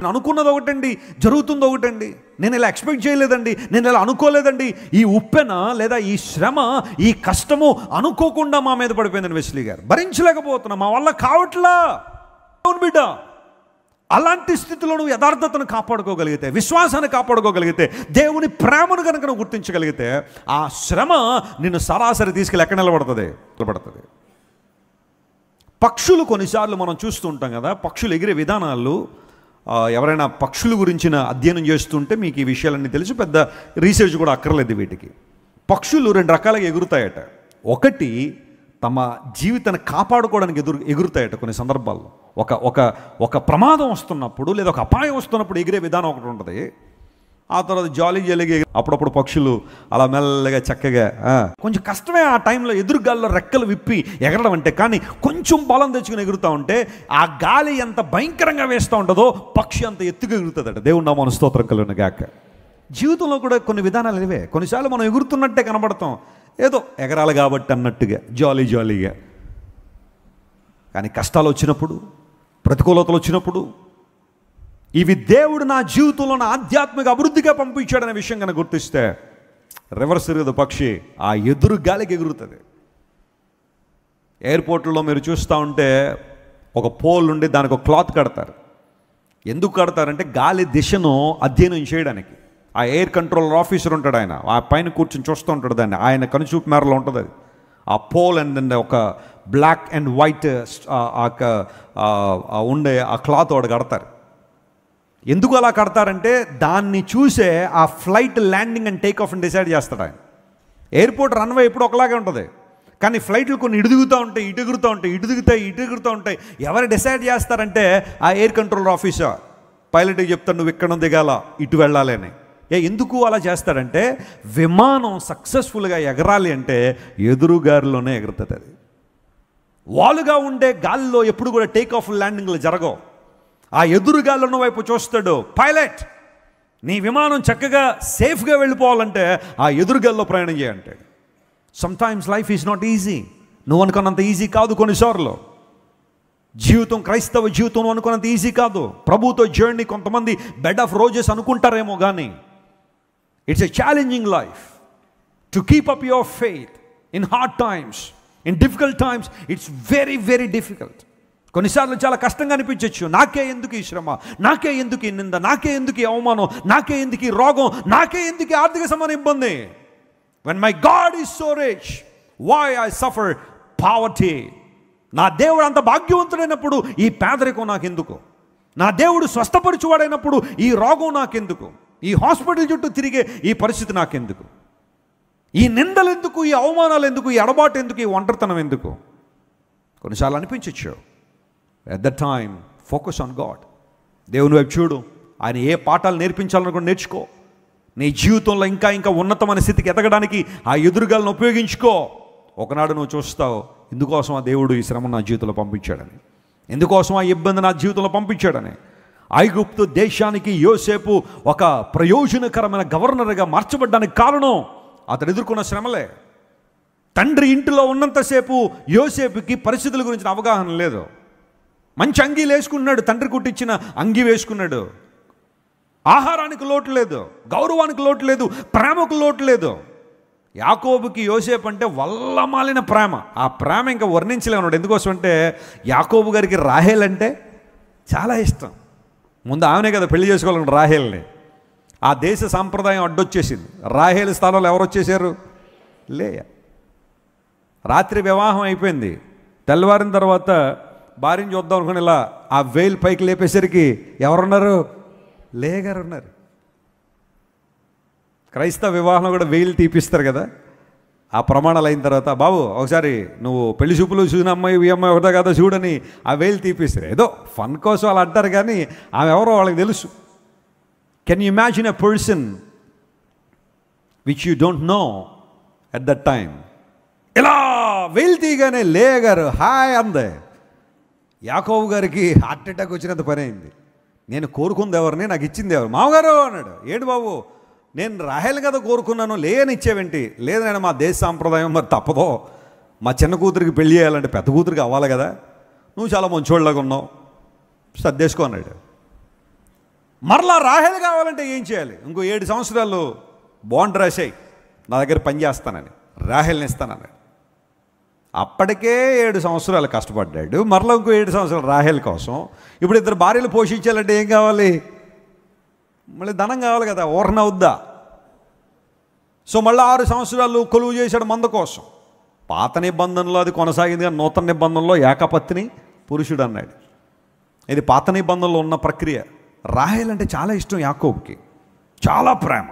నేను అనుకున్నది ఒకటండి, జరుగుతుంది ఒకటండి. నేను ఇలా ఎక్స్పెక్ట్ చేయలేదండి, నేను ఇలా అనుకోలేదండి. ఈ ఉప్పెన లేదా ఈ శ్రమ, ఈ కష్టము అనుకోకుండా మా మీద పడిపోయిందని వెస్లీ గారు. భరించలేకపోతున్నా, మా వల్ల కావట్లా. బిడ్డ, అలాంటి స్థితిలో నువ్వు యథార్థతను కాపాడుకోగలిగితే, విశ్వాసాన్ని కాపాడుకోగలిగితే, దేవుని ప్రేమను కనుక నువ్వు గుర్తించగలిగితే, ఆ శ్రమ నిన్ను సరాసరి తీసుకెళ్ళి ఎక్కడ నిలబడుతుంది. పక్షులు కొన్నిసార్లు మనం చూస్తూ ఉంటాం కదా, పక్షులు ఎగిరే విధానాలు. ఎవరైనా పక్షుల గురించిన అధ్యయనం చేస్తుంటే మీకు ఈ విషయాలన్నీ తెలుసు, పెద్ద రీసెర్చ్ కూడా అక్కర్లేదు వీటికి. పక్షులు రెండు రకాలుగా ఎగురుతాయట. ఒకటి తమ జీవితాన్ని కాపాడుకోవడానికి ఎగురుతాయట కొన్ని సందర్భాల్లో. ఒక ప్రమాదం వస్తున్నప్పుడు లేదా ఒక అపాయం వస్తున్నప్పుడు ఎగిరే విధానం ఒకటి ఉంటుంది. ఆ తర్వాత జాలీగా అప్పుడప్పుడు పక్షులు అలా మెల్లగా చక్కగా, కొంచెం కష్టమే ఆ టైంలో ఎదురుగాల్లో రెక్కలు విప్పి ఎగరడం అంటే. కానీ కొంచెం బలం తెచ్చుకుని ఎగురుతూ ఉంటే ఆ గాలి ఎంత భయంకరంగా వేస్తూ ఉంటుందో పక్షి అంత ఎత్తుగా ఎగురుతుందట. దేవుని నామమున స్తోత్రం కలుగును గాక. జీవితంలో కూడా కొన్ని విధానాలు ఇవే. కొన్నిసార్లు మనం ఎగురుతున్నట్టే కనబడతాం, ఏదో ఎగరాలి కాబట్టి అన్నట్టుగా జాలీగా. కానీ కష్టాలు వచ్చినప్పుడు, ప్రతికూలతలు వచ్చినప్పుడు, ఇవి దేవుడు నా జీవితంలో నా ఆధ్యాత్మిక అభివృద్ధిగా పంపించాడనే విషయం కనుక గుర్తిస్తే రివర్స్ తిరగదు పక్షి, ఆ ఎదురు గాలికి ఎగురుతుంది. ఎయిర్పోర్ట్లో మీరు చూస్తూ ఉంటే ఒక పోల్ ఉండి దానికి ఒక క్లాత్ కడతారు. ఎందుకు కడతారంటే గాలి దిశను అధ్యయనం చేయడానికి. ఆ ఎయిర్ కంట్రోలర్ ఆఫీసర్ ఉంటాడు, ఆయన ఆ పైన కూర్చొని చూస్తూ ఉంటాడు దాన్ని, ఆయన కనుచూపు మేరలో ఉంటుంది అది. ఆ పోల్ అండ్ ఒక బ్లాక్ అండ్ వైట్ ఉండే ఆ క్లాత్ వాడు కడతారు. ఎందుకు అలా కడతారంటే దాన్ని చూసే ఆ flight landing and take off అని డిసైడ్ చేస్తాడు ఆయన. ఎయిర్పోర్ట్ రన్వే ఎప్పుడు ఒకలాగే ఉంటుంది, కానీ ఫ్లైట్లు కొన్ని ఇటుదిగుతూ ఉంటాయి, ఇటుదిగుతూ ఉంటాయి. ఎవరు డిసైడ్ చేస్తారంటే ఆ ఎయిర్ కంట్రోలర్ ఆఫీసర్ పైలట్కి చెప్తాడు, నువ్వు ఇక్కడ దిగాల, ఇటు వెళ్ళాలి అని. ఎందుకు అలా చేస్తాడంటే విమానం సక్సెస్ఫుల్గా ఎగరాలి అంటే ఎదురుగారిలోనే ఎగురుతుంది. అది వాలుగా ఉండే గాలిలో ఎప్పుడు కూడా టేక్ ఆఫ్ ల్యాండింగ్లు జరగవు. ఆ ఎదురుగాలిలో వైపు చూస్తాడు పైలట్, నీ విమానం చక్కగా సేఫ్గా వెళ్ళిపోవాలంటే ఆ ఎదురుగాల్లో ప్రయాణం చేయంటాడు. Sometimes life is not easy. నువ్వు అనుకున్నంత ఈజీ కాదు. కొన్నిసార్లు జీవితం, క్రైస్తవ జీవితం అనుకున్నంత ఈజీ కాదు. ప్రభుతో జర్నీ కొంతమంది బెడ్ ఆఫ్ రోజెస్ అనుకుంటారేమో, కానీ it's a challenging life. To keep up your faith in hard times, in difficult times, it's very very difficult. కొన్నిసార్లు చాలా కష్టంగా అనిపించవచ్చు. నాకే ఎందుకు ఈ శ్రమ, నాకే ఎందుకు ఈ నింద, నాకే ఎందుకు ఈ అవమానం, నాకే ఎందుకు ఈ రోగం, నాకే ఎందుకు ఈ ఆర్థిక సంబంధ ఇబ్బంది. When my God is so rich, why I suffer poverty. నా దేవుడు అంత భాగ్యవంతుడైనప్పుడు ఈ పేదరికం నాకెందుకు? నా దేవుడు స్వస్థపరిచువాడైనప్పుడు ఈ రోగం నాకెందుకు? ఈ హాస్పిటల్ చుట్టూ తిరిగే ఈ పరిస్థితి నాకెందుకు? ఈ నిందలు ఎందుకు? ఈ అవమానాలు ఎందుకు? ఈ ఎడబాటు ఎందుకు? ఈ ఒంటరితనం ఎందుకు? కొన్నిసార్లు అనిపించచ్చు. At the time focus on God. దేవుని వైపు చూడు. ఆయన ఏ పాఠాలు నేర్పించాలనుకుని నేర్చుకో. నీ జీవితంలో ఇంకా ఇంకా ఉన్నతమైన స్థితికి ఎదగడానికి ఆ ఎదురుగాలను ఉపయోగించుకో. ఒకనాడు నువ్వు చూస్తావు, ఎందుకోసం ఆ దేవుడు ఈ శ్రమ నా జీవితంలో పంపించాడని, ఎందుకోసం ఆ ఇబ్బంది నా జీవితంలో పంపించాడని. ఐగుప్తు దేశానికి యోసేపు ఒక ప్రయోజనకరమైన గవర్నర్గా మార్చబడ్డానికి కారణం అతడు ఎదుర్కొన్న శ్రమలే. తండ్రి ఇంటిలో ఉన్నంతసేపు యోసేపుకి పరిస్థితుల గురించిన అవగాహన లేదు. మంచి అంగీలు వేసుకున్నాడు, తండ్రి కుట్టించిన అంగీ వేసుకున్నాడు. ఆహారానికి లోటు లేదు, గౌరవానికి లోటు లేదు, ప్రేమకు లోటు లేదు. యాకోబుకి యోసేపు అంటే వల్లమాలిన ప్రేమ. ఆ ప్రేమ ఇంకా వర్ణించలేమన్నాడు. ఎందుకోసం అంటే యాకోబు గారికి రాహేల్ అంటే చాలా ఇష్టం. ముందు ఆమెనే కదా పెళ్లి చేసుకోవాలను రాహేల్ని. ఆ దేశ సాంప్రదాయం అడ్డొచ్చేసింది. రాహేల్ స్థానంలో ఎవరు వచ్చేసారు? లేయా. రాత్రి వివాహం అయిపోయింది. తెల్లవారిన తర్వాత భార్యను చూద్దాం అనుకుని ఇలా ఆ వేలు పైకి లేపేసరికి ఎవరున్నారు? లేగారు ఉన్నారు. క్రైస్తవ వివాహంలో కూడా వేలు తీపిస్తారు కదా. ఆ ప్రమాణాలు అయిన తర్వాత, బాబు ఒకసారి నువ్వు పెళ్లి చూపులు చూసిన అమ్మాయి ఈ అమ్మాయి ఒకటా కదా చూడని ఆ వేలు తీపిస్తారు. ఏదో ఫన్ కోసం అలా అంటారు, కానీ ఆమె ఎవరో వాళ్ళకి తెలుసు. Can you imagine a person which you don't know at that time? ఇలా వేలు తీయగానే లేగారు హాయ్ అందే. యాకోబు గారికి హార్ట్ అటాక్ వచ్చినంత పని అయింది. నేను కోరుకుంది ఎవరిని, నాకు ఇచ్చింది ఎవరు? మామగారు అన్నాడు. ఏంటి బాబు, నేను రాహేల్ కదా కోరుకున్నాను, లేని ఇచ్చేవేంటి? లేదు నేను మా దేశ సాంప్రదాయం, మరి తప్పదో, మా చిన్న కూతురికి పెళ్లి చేయాలంటే పెద్ద కూతురికి అవ్వాలి కదా, నువ్వు చాలా మంచోళ్ళలాగా ఉన్నావు, సర్దేసుకో అన్నాడు. మరలా రాహేలు కావాలంటే ఏం చేయాలి? ఇంకో 7 సంవత్సరాలు బాండ్ రాసేయి, నా దగ్గర పని చేస్తానని, రాహేల్ని ఇస్తానని. అప్పటికే 7 సంవత్సరాలు కష్టపడ్డాడు, మరలా ఇంకో 7 సంవత్సరాలు రాహేల్ కోసం. ఇప్పుడు 2 భార్యలు పోషించాలంటే ఏం కావాలి? మళ్ళీ ధనం కావాలి కదా, ఓర్నవుద్దా? సో మళ్ళీ 6 సంవత్సరాలు కొలువు చేశాడు మంద కోసం. పాత నిబంధనలో అది కొనసాగింది, కానీ నూతన నిబంధనలో ఏకపత్ని పురుషుడు అన్నాడు. ఇది పాత నిబంధనలో ఉన్న ప్రక్రియ. రాహేల్ అంటే చాలా ఇష్టం యాకోబుకి, చాలా ప్రేమ.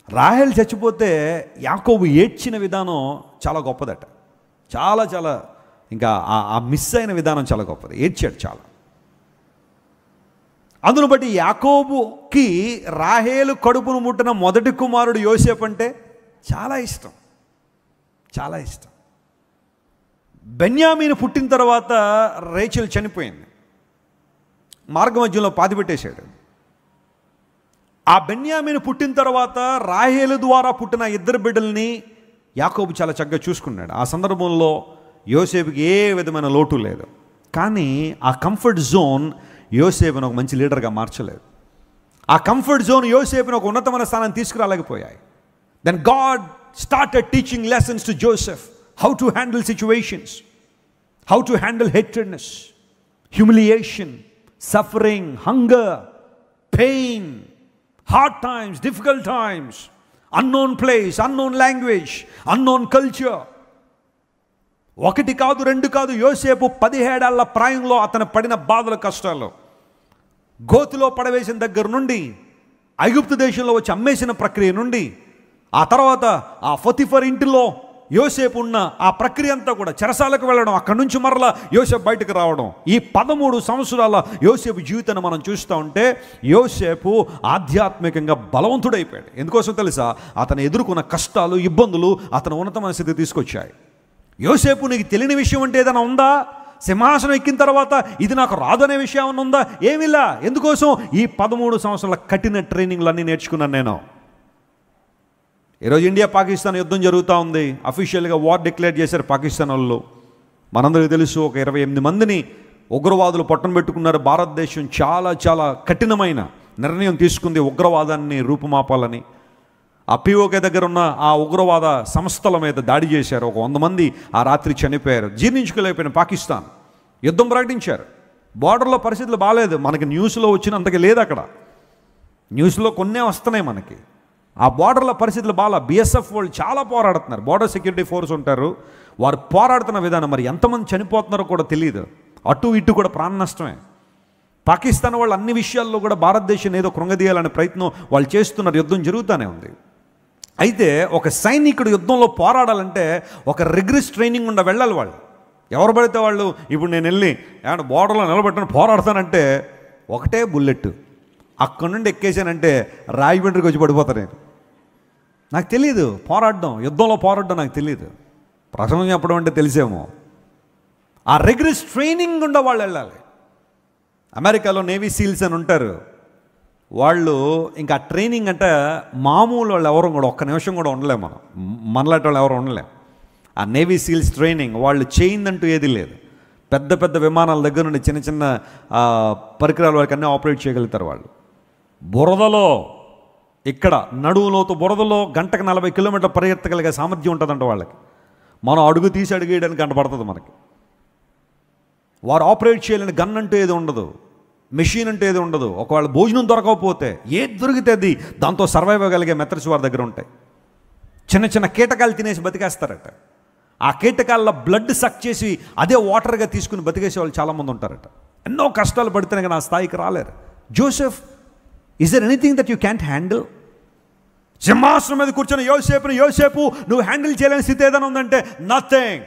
రాహేల్ చచ్చిపోతే యాకోబు ఏడ్చిన విధానం చాలా గొప్పదట. చాలా చాలా ఇంకా ఆ మిస్ అయిన విధానం చాలా గొప్పది. ఏడ్చాడు చాలా. అందును బట్టి యాకోబుకి రాహేలు కడుపును ముట్టిన మొదటి కుమారుడు యోసేపు అంటే చాలా ఇష్టం, చాలా ఇష్టం. బెన్యామీను పుట్టిన తర్వాత రేచెల్ చనిపోయింది, మార్గ మధ్యంలో పాతిపెట్టేశాడు. ఆ బెన్యామీను పుట్టిన తర్వాత రాహేలు ద్వారా పుట్టిన 2 బిడ్డల్ని యాకోబు చాలా చక్కగా చూసుకున్నాడు. ఆ సందర్భంలో యోసేపుకి ఏ విధమైన లోటు లేదు. కానీ ఆ కంఫర్ట్ జోన్ యోసేపును ఒక మంచి లీడర్గా మార్చలేదు. ఆ కంఫర్ట్ జోన్ యోసేపును ఒక ఉన్నతమైన స్థానాన్ని తీసుకురాలేకపోయాయి. Then God started teaching lessons to Joseph, how to handle situations, how to handle hatredness, humiliation, suffering, hunger, pain, hard times, difficult times, unknown place, unknown language, unknown culture. 1 కాదు 2 కాదు, యోసేపు 17 ఏళ్ల ప్రాయంలో అతను పడిన బాధలు, కష్టాలు, గోతిలో పడవేసిన దగ్గర నుండి, ఐగుప్తు దేశంలో వచ్చి అమ్మేసిన ప్రక్రియ నుండి, ఆ తర్వాత ఆ పొతిఫర్ ఇంటిలో యోసేపు ఉన్న ఆ ప్రక్రియ అంతా కూడా, చెరసాలకు వెళ్ళడం, అక్కడి నుంచి మరలా యోసేపు బయటకు రావడం, ఈ 13 సంవత్సరాల యోసేపు జీవితాన్ని మనం చూస్తూ ఉంటే యోసేపు ఆధ్యాత్మికంగా బలవంతుడైపోయాడు. ఎందుకోసం తెలుసా? అతను ఎదుర్కొన్న కష్టాలు, ఇబ్బందులు అతను ఉన్నతమైన స్థితికి తీసుకొచ్చాయి. యోసేపు, నీకు తెలియని విషయం అంటే ఏదైనా ఉందా? సింహాసనం ఎక్కిన తర్వాత ఇది నాకు రాదనే విషయం ఏమైనా ఉందా? ఏమిలా. ఎందుకోసం? ఈ 13 సంవత్సరాల కఠిన ట్రైనింగ్లు అన్నీ నేర్చుకున్నాను నేను. ఈరోజు ఇండియా పాకిస్తాన్ యుద్ధం జరుగుతూ ఉంది. అఫీషియల్గా వార్ డిక్లేర్ చేశారు పాకిస్తాన్ వాళ్ళు. మనందరికీ తెలుసు, ఒక 28 మందిని ఉగ్రవాదులు పట్టున పెట్టుకున్నారు. భారతదేశం చాలా చాలా కఠినమైన నిర్ణయం తీసుకుంది ఉగ్రవాదాన్ని రూపుమాపాలని. ఆ పిఓకే దగ్గర ఉన్న ఆ ఉగ్రవాద సంస్థల మీద దాడి చేశారు. ఒక 100 మంది ఆ రాత్రి చనిపోయారు. జీర్ణించుకోలేకపోయిన పాకిస్తాన్ యుద్ధం ప్రకటించారు. బార్డర్లో పరిస్థితులు బాగాలేదు. మనకి న్యూస్లో వచ్చినంతగా లేదు. అక్కడ న్యూస్లో కొన్నే వస్తున్నాయి మనకి. ఆ బార్డర్లో పరిస్థితులు బాగా. బిఎస్ఎఫ్ వాళ్ళు చాలా పోరాడుతున్నారు. బార్డర్ సెక్యూరిటీ ఫోర్స్ ఉంటారు, వారు పోరాడుతున్న విధానం మరి ఎంతమంది చనిపోతున్నారో కూడా తెలియదు. అటు ఇటు కూడా ప్రాణ నష్టమే. పాకిస్తాన్ వాళ్ళు అన్ని విషయాల్లో కూడా భారతదేశం ఏదో కృంగదీయాలనే ప్రయత్నం వాళ్ళు చేస్తున్నారు. యుద్ధం జరుగుతూనే ఉంది. అయితే ఒక సైనికుడు యుద్ధంలో పోరాడాలంటే ఒక రిగ్రెస్ ట్రైనింగ్ ఉండ వెళ్ళాలి వాళ్ళు. ఎవరు పడితే వాళ్ళు, ఇప్పుడు నేను వెళ్ళి బార్డర్లో నిలబెట్టుకుని పోరాడతానంటే ఒకటే బుల్లెట్, అక్కడి నుండి ఎక్కేసానంటే రాయబండ్రికి వచ్చి పడిపోతాను నేను. నాకు తెలియదు పోరాడడం, యుద్ధంలో పోరాడడం నాకు తెలియదు. ప్రసంగం చెప్పడం అంటే తెలిసేమో. ఆ రిగ్రెస్ ట్రైనింగ్ ఉండ వాళ్ళు వెళ్ళాలి. అమెరికాలో నేవీ సీల్స్ అని ఉంటారు. వాళ్ళు ఇంకా ట్రైనింగ్ అంటే మామూలు వాళ్ళు ఎవరు కూడా ఒక్క నిమిషం కూడా ఉండలేము. మనలాంటి వాళ్ళు ఎవరు ఉండలేము. ఆ నేవీ సీల్స్ ట్రైనింగ్ వాళ్ళు చేయిందంటూ ఏది లేదు. పెద్ద పెద్ద విమానాల దగ్గర నుండి చిన్న చిన్న పరికరాల వరకు అన్నీ ఆపరేట్ చేయగలుగుతారు వాళ్ళు. బురదలో, ఇక్కడ నడువులోతు బురదలో గంటకు 40 కిలోమీటర్ల పరిగెత్తగలిగే సామర్థ్యం ఉంటుందంట వాళ్ళకి. మనం అడుగు తీసి అడుగేయడానికి గంట పడుతుంది మనకి. వారు ఆపరేట్ చేయలేని గన్ అంటూ ఏది ఉండదు, మెషిన్ అంటే ఏది ఉండదు. ఒకవేళ భోజనం దొరకకపోతే ఏది దొరికితే అది దాంతో సర్వైవ్ అవ్వగలిగే మెథడ్స్ వారి దగ్గర ఉంటాయి. చిన్న చిన్న కీటకాలు తినేసి బతికేస్తారట. ఆ కీటకాల బ్లడ్ సక్ చేసి అదే వాటర్గా తీసుకుని బతికేసే వాళ్ళు చాలామంది ఉంటారట. ఎన్నో కష్టాలు పడితేనే కానీ ఆ స్థాయికి రాలేరు. Joseph, is there anything that you can't handle? సింహాసనం మీద కూర్చొని యోసేపు నువ్వు హ్యాండిల్ చేయలేని స్థితి ఏదైనా ఉందంటే నథింగ్.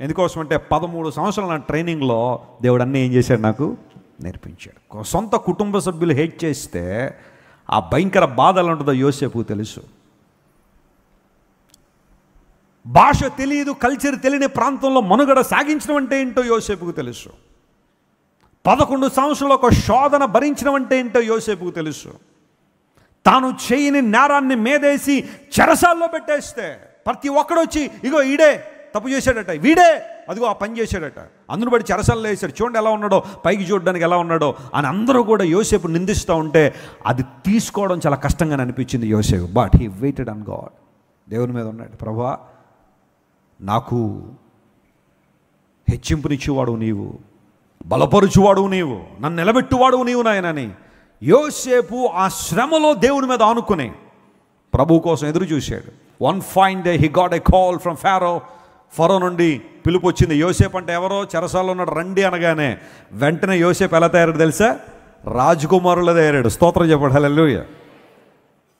ఎందుకోసం అంటే 13 సంవత్సరాల నా ట్రైనింగ్లో దేవుడు అన్నీ ఏం చేశాడు, నాకు నేర్పించాడు. సొంత కుటుంబ సభ్యులు హేట్ చేస్తే ఆ భయంకర బాధ ఎలా ఉంటుందో యోసేపుకు తెలుసు. భాష తెలియదు, కల్చర్ తెలియని ప్రాంతంలో మనుగడ సాగించడం అంటే ఏంటో యోసేపుకు తెలుసు. 11 సంవత్సరాలు ఒక శోధన భరించడం అంటే ఏంటో యోసేపుకు తెలుసు. తాను చేయని నేరాన్ని మేదేసి చెరసాల్లో పెట్టేస్తే ప్రతి ఒక్కడు వచ్చి ఇగో ఈడే తప్పు చేశాడట, వీడే అదిగో ఆ పని చేశాడట, అందును బట్టి చెరసాలలో వేశారు. చూడండి ఎలా ఉన్నాడో, పైకి చూడడానికి ఎలా ఉన్నాడో అని అందరూ కూడా యోసేపు నిందిస్తూ ఉంటే అది తీసుకోవడం చాలా కష్టంగా అనిపించింది యోసేపు. But he weighted on God. దేవుని మీద ఉన్నాడు. ప్రభువా, నాకు హెచ్చింపునిచ్చేవాడు నీవు, బలపరుచువాడు నీవు, నన్ను నిలబెట్టువాడు నీవు నాయనని యోసేపు ఆ శ్రమలో దేవుని మీద ఆనుకుని ప్రభు కోసం ఎదురు చూశాడు. One fine day he got a call from Pharaoh నుండి పిలుపు వచ్చింది. యోసేపు అంటే ఎవరో చెరసాలలో ఉన్నాడు రండి అనగానే వెంటనే యోసేపు ఎలా తయారాడు తెలుసా? రాజకుమారులా తయారాడు. స్తోత్రం చెప్పండి, hallelujah.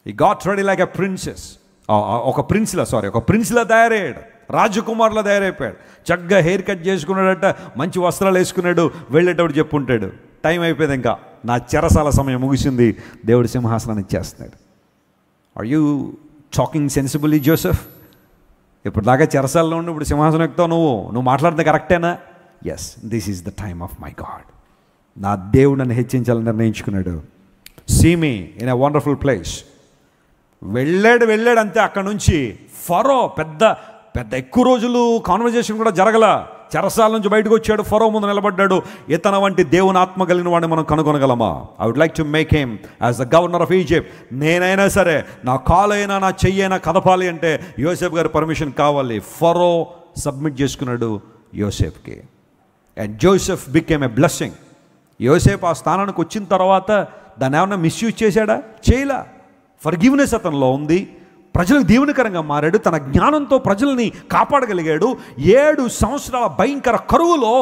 He got ready like a princess. ఒక ప్రిన్స్లా తయారయ్యాడు, రాజకుమారులా తయారైపోయాడు. చక్కగా హెయిర్ కట్ చేసుకున్నాడట, మంచి వస్త్రాలు వేసుకున్నాడు. వెళ్ళేటప్పుడు చెప్పుంటాడు, టైం అయిపోయింది, ఇంకా నా చెరసాల సమయం ముగిసింది, దేవుడి సింహాసనాన్ని ఇచ్చేస్తున్నాడు. Are you talking sensibly Joseph? ఇప్పుడు దాకా చెరసాలలో ఉండి ఇప్పుడు సింహాసనం ఎక్కుతావు, నువ్వు మాట్లాడితే కరెక్టేనా? Yes, this is the time of my God. నా దేవుడు నన్ను హెచ్చించాలని నిర్ణయించుకున్నాడు. See me in a wonderful place. వెళ్ళాడు అంతే. అక్కడ నుంచి ఫరో పెద్ద ఎక్కువ రోజులు కాన్వర్జేషన్ కూడా జరగల. చెరసాల నుంచి బయటకు వచ్చాడు, ఫరో ముందు నిలబడ్డాడు. ఇతను వంటి దేవుని ఆత్మ కలిగిన వాడిని మనం కనుగొనగలమా? I would like to make him as the governor of Egypt. నేనైనా సరే నా కాలైనా నా చెయ్యైనా కదపాలి అంటే యోసేపు గారి పర్మిషన్ కావాలి. ఫరో సబ్మిట్ చేసుకున్నాడు యోసేపుకి. And Joseph became a blessing. యోసేపు ఆ స్థానానికి వచ్చిన తర్వాత దాన్ని ఏమన్నా మిస్యూజ్ చేశాడా? చేయలా. ఫర్గివ్నెస్ అతనిలో ఉంది. ప్రజలకు దీవెనకరంగా మారాడు. తన జ్ఞానంతో ప్రజల్ని కాపాడగలిగాడు. 7 సంవత్సరాల భయంకర కరువులో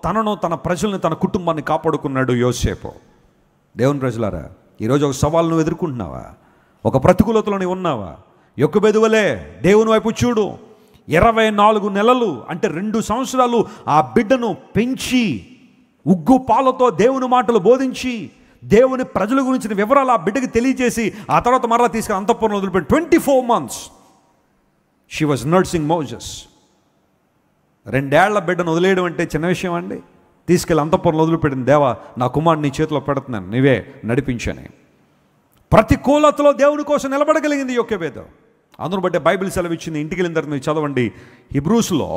తనను, తన ప్రజల్ని, తన కుటుంబాన్ని కాపాడుకున్నాడు యోసేపు. దేవుని ప్రజలారా, ఈరోజు ఒక సవాల్ నువ్వు ఎదుర్కొంటున్నావా? ఒక ప్రతికూలతలో నీవు ఉన్నావా? యొక్కబెదువలే దేవుని వైపు చూడు. 24 నెలలు అంటే 2 సంవత్సరాలు ఆ బిడ్డను పెంచి ఉగ్గు పాలతో దేవుని మాటలు బోధించి దేవుని ప్రజల గురించిన వివరాలు ఆ బిడ్డకి తెలియజేసి ఆ తర్వాత మరలా తీసుకుని అంతఃపురం వదిలిపెట్టి 24 months she was nursing Moses. 2 ఏళ్ల బిడ్డను వదిలేయడం అంటే చిన్న విషయం అండి? తీసుకెళ్ళి అంతఃపురంలో వదిలిపెట్టిన, దేవా నా కుమారుని నీ చేతిలో పెడుతున్నాను, నీవే నడిపించని. ప్రతికూలతలో దేవుని కోసం నిలబడగలిగింది యోకెబెదు. అందును బట్టి బైబిల్ సెలవిచ్చింది. ఇంటికి వెళ్ళిన తర్వాత మీరు చదవండి. హిబ్రూస్లో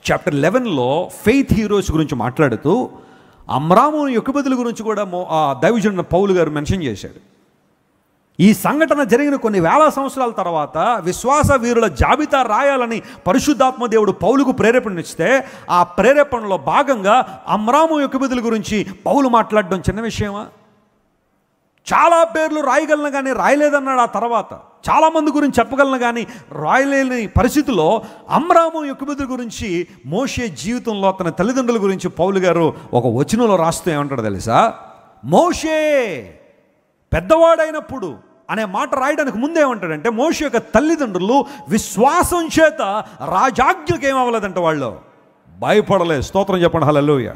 చాప్టర్ 11లో ఫెయిత్ హీరోస్ గురించి మాట్లాడుతూ అమ్రాము యొకెబెదుల గురించి కూడా దైవజనుడు పౌలు గారు మెన్షన్ చేశాడు. ఈ సంఘటన జరిగిన కొన్ని వేల సంవత్సరాల తర్వాత విశ్వాస వీరుల జాబితా రాయాలని పరిశుద్ధాత్మ దేవుడు పౌలుకు ప్రేరేపణనిస్తే ఆ ప్రేరేపణలో భాగంగా అమ్రాము యొకెబెదుల గురించి పౌలు మాట్లాడడం చిన్న విషయమా? చాలా పేర్లు రాయగలను కానీ రాయలేదన్నాడు. ఆ తర్వాత చాలామంది గురించి చెప్పగలను కానీ రాయలేని పరిస్థితిలో అమ్రాము యొకెబెదు గురించి, మోషే జీవితంలో అతని తల్లిదండ్రుల గురించి పౌలు గారు ఒక వచనంలో రాస్తూ ఏమంటాడు తెలుసా? మోషే పెద్దవాడైనప్పుడు అనే మాట రాయడానికి ముందేమంటాడంటే, మోషే యొక్క తల్లిదండ్రులు విశ్వాసం చేత రాజాజ్ఞకు ఏమవ్వలేదంట, వాళ్ళు భయపడలేదు. స్తోత్రం చెప్పండి, hallelujah.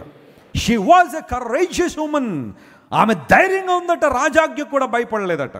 She was a courageous women. ఆమె ధైర్యంగా ఉందట, రాజాజ్ఞకు కూడా భయపడలేదట.